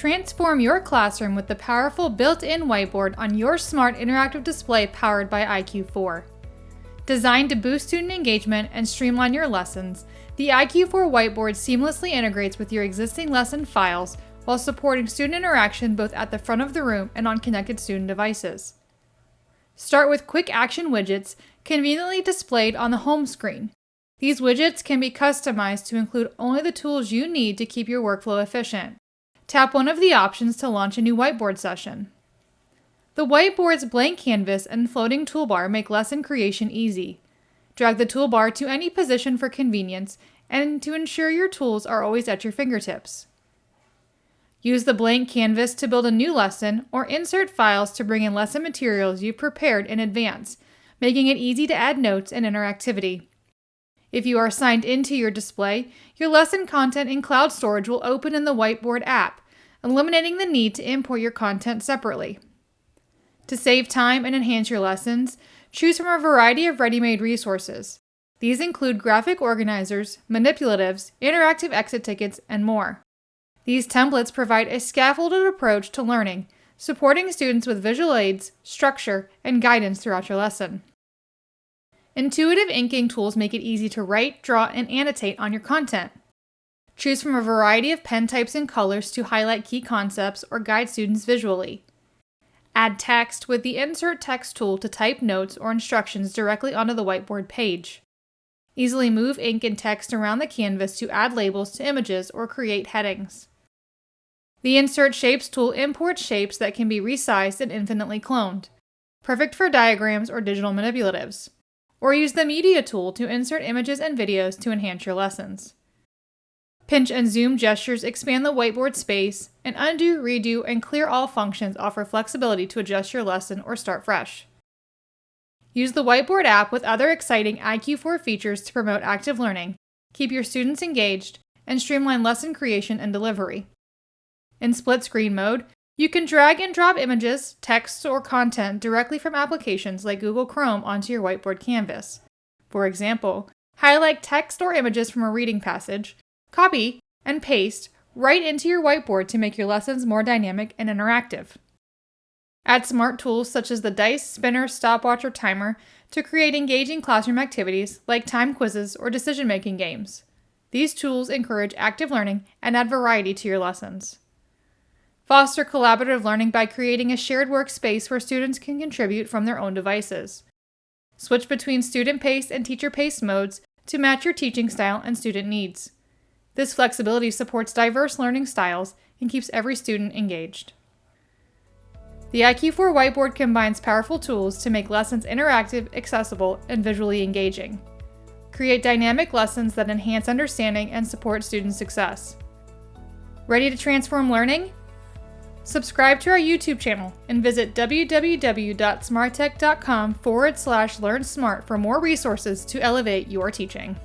Transform your classroom with the powerful built-in whiteboard on your smart interactive display powered by IQ4. Designed to boost student engagement and streamline your lessons, the IQ4 whiteboard seamlessly integrates with your existing lesson files while supporting student interaction both at the front of the room and on connected student devices. Start with quick action widgets conveniently displayed on the home screen. These widgets can be customized to include only the tools you need to keep your workflow efficient. Tap one of the options to launch a new whiteboard session. The whiteboard's blank canvas and floating toolbar make lesson creation easy. Drag the toolbar to any position for convenience and to ensure your tools are always at your fingertips. Use the blank canvas to build a new lesson or insert files to bring in lesson materials you've prepared in advance, making it easy to add notes and interactivity. If you are signed into your display, your lesson content in cloud storage will open in the Whiteboard app, eliminating the need to import your content separately. To save time and enhance your lessons, choose from a variety of ready-made resources. These include graphic organizers, manipulatives, interactive exit tickets, and more. These templates provide a scaffolded approach to learning, supporting students with visual aids, structure, and guidance throughout your lesson. Intuitive inking tools make it easy to write, draw, and annotate on your content. Choose from a variety of pen types and colors to highlight key concepts or guide students visually. Add text with the Insert Text tool to type notes or instructions directly onto the whiteboard page. Easily move ink and text around the canvas to add labels to images or create headings. The Insert Shapes tool imports shapes that can be resized and infinitely cloned, perfect for diagrams or digital manipulatives. Or use the Media tool to insert images and videos to enhance your lessons. Pinch and zoom gestures expand the whiteboard space, and undo, redo, and clear all functions offer flexibility to adjust your lesson or start fresh. Use the Whiteboard app with other exciting IQ4 features to promote active learning, keep your students engaged, and streamline lesson creation and delivery. In split screen mode, you can drag and drop images, text, or content directly from applications like Google Chrome onto your whiteboard canvas. For example, highlight text or images from a reading passage, copy, and paste right into your whiteboard to make your lessons more dynamic and interactive. Add smart tools such as the dice, spinner, stopwatch, or timer to create engaging classroom activities like time quizzes or decision-making games. These tools encourage active learning and add variety to your lessons. Foster collaborative learning by creating a shared workspace where students can contribute from their own devices. Switch between student-paced and teacher-paced modes to match your teaching style and student needs. This flexibility supports diverse learning styles and keeps every student engaged. The IQ4 Whiteboard combines powerful tools to make lessons interactive, accessible, and visually engaging. Create dynamic lessons that enhance understanding and support student success. Ready to transform learning? Subscribe to our YouTube channel and visit www.smarttech.com/learnsmart for more resources to elevate your teaching.